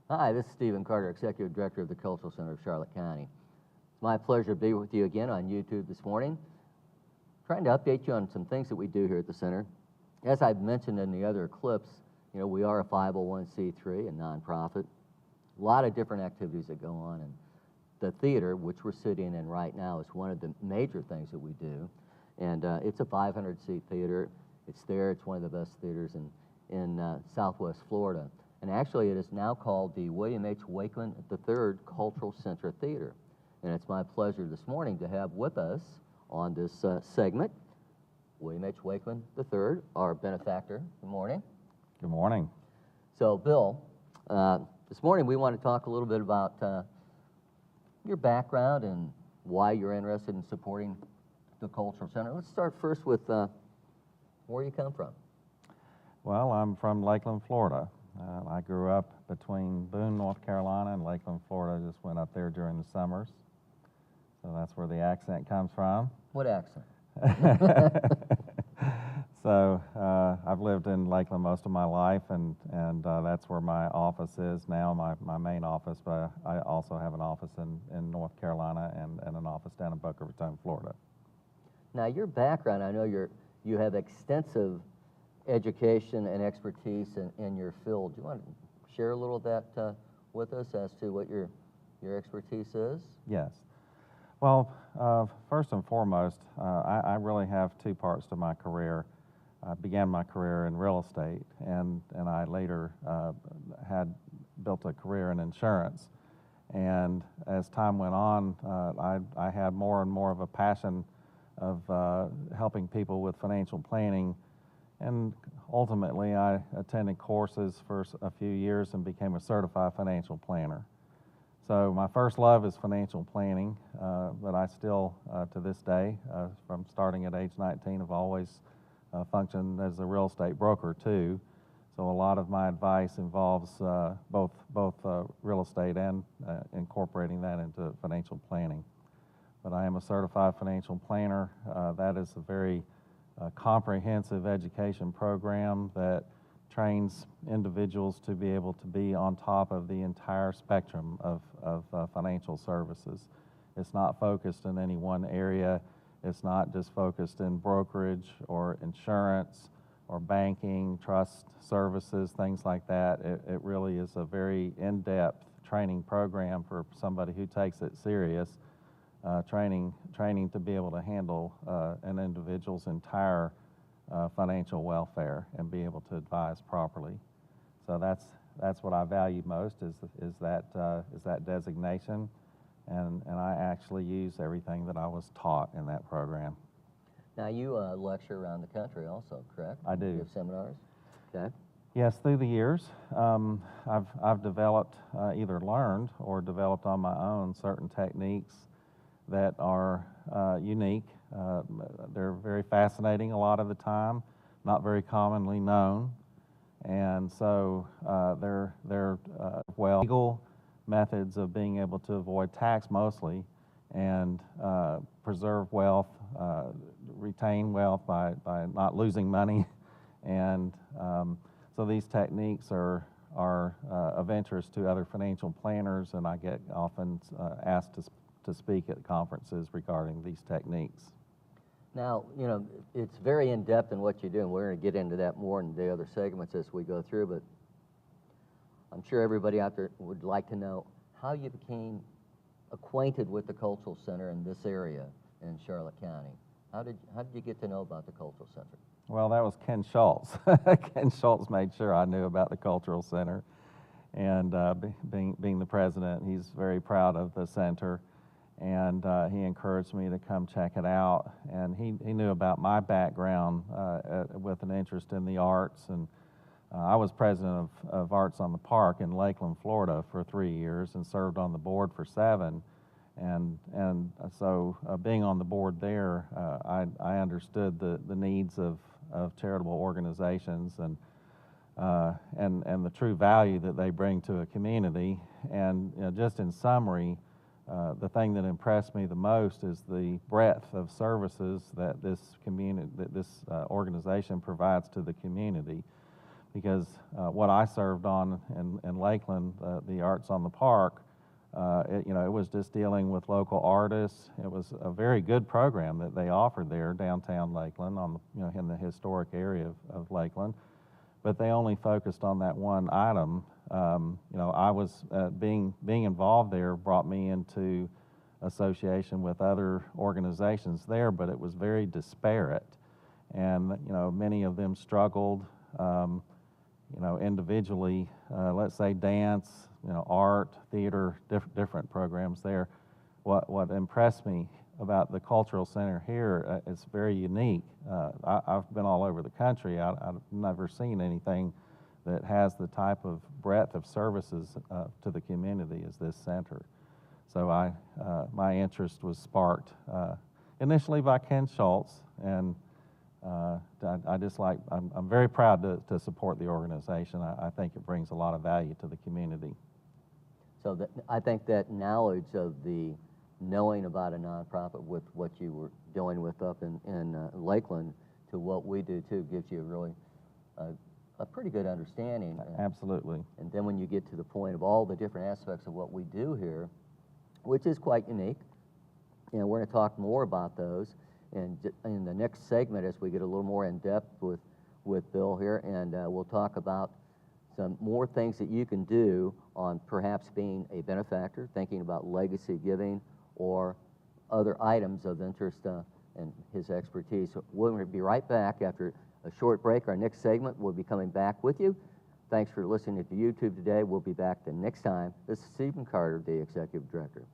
Hi, this is Stephen Carter, Executive Director of the Cultural Center of Charlotte County. It's my pleasure to be with you again on YouTube this morning, trying to update you on some things that we do here at the center. As I've mentioned in the other clips, we are a 501c3, a nonprofit. A lot of different activities that go on, and the theater, which we're sitting in right now, is one of the major things that we do. And it's a 500-seat theater. It's there. It's one of the best theaters in Southwest Florida. And actually, it is now called the William H Wakemen III Cultural Center Theater. And it's my pleasure this morning to have with us on this segment William H Wakemen III, our benefactor. Good morning. Good morning. So, Bill, this morning we want to talk a little bit about your background and why you're interested in supporting the Cultural Center. Let's start first with where you come from. Well, I'm from Lakeland, Florida. I grew up between Boone, North Carolina, and Lakeland, Florida. Just went up there during the summers. So that's where the accent comes from. What accent? So I've lived in Lakeland most of my life, and that's where my office is now, my main office, but I also have an office in North Carolina and an office down in Boca Raton, Florida. Now, your background, I know you have extensive education and expertise in your field. Do you want to share a little of that with us as to what your expertise is? Yes. Well, first and foremost, I really have two parts to my career. I began my career in real estate, and I later had built a career in insurance. And as time went on, I had more and more of a passion of helping people with financial planning. And ultimately, I attended courses for a few years and became a certified financial planner. So my first love is financial planning, but I still, to this day, from starting at age 19, have always functioned as a real estate broker too. So a lot of my advice involves both real estate and incorporating that into financial planning. But I am a certified financial planner. That is a very comprehensive education program that trains individuals to be able to be on top of the entire spectrum of financial services. It's not focused in any one area. It's not just focused in brokerage or insurance or banking, trust services, things like that. It really is a very in-depth training program for somebody who takes it serious, training to be able to handle an individual's entire financial welfare and be able to advise properly. So that's what I value most is that designation, and I actually use everything that I was taught in that program. Now, you lecture around the country also, correct? I do. You have seminars? Okay. Yes, through the years, I've developed, either learned or developed on my own certain techniques that are unique. They're very fascinating a lot of the time, not very commonly known, and so they're legal methods of being able to avoid tax mostly and preserve wealth, retain wealth by not losing money, and so these techniques are of interest to other financial planners, and I get often asked to speak at conferences regarding these techniques. Now, it's very in-depth in what you do, and we're going to get into that more in the other segments as we go through, but I'm sure everybody out there would like to know how you became acquainted with the Cultural Center in this area in Charlotte County. How did you get to know about the Cultural Center? Well, that was Ken Schultz. Ken Schultz made sure I knew about the Cultural Center, and being the president, he's very proud of the center. And he encouraged me to come check it out. And he knew about my background with an interest in the arts. And I was president of Arts on the Park in Lakeland, Florida for 3 years and served on the board for 7. And so being on the board there, I understood the needs of charitable organizations and the true value that they bring to a community. And just in summary, the thing that impressed me the most is the breadth of services that this organization provides to the community. because what I served on in Lakeland, the Arts on the Park, it was just dealing with local artists. It was a very good program that they offered there, downtown Lakeland, in the historic area of Lakeland. But they only focused on that one item. I was being involved there brought me into association with other organizations there, but it was very disparate, and many of them struggled. Individually, let's say dance, art, theater, different programs there. What impressed me about the Cultural Center here, it's very unique. I've been all over the country. I've never seen anything that has the type of breadth of services to the community as this center. So my interest was sparked initially by Ken Schultz, and I'm very proud to support the organization. I think it brings a lot of value to the community. So I think that knowledge of the knowing about a nonprofit with what you were doing with up in Lakeland to what we do too gives you a pretty good understanding. Absolutely. And then when you get to the point of all the different aspects of what we do here, which is quite unique, and we're going to talk more about those in the next segment as we get a little more in depth with Bill here, and we'll talk about some more things that you can do on perhaps being a benefactor, thinking about legacy giving, or other items of interest and his expertise. So we'll be right back after a short break. Our next segment will be coming back with you. Thanks for listening to YouTube today. We'll be back the next time. This is Stephen Carter, the Executive Director.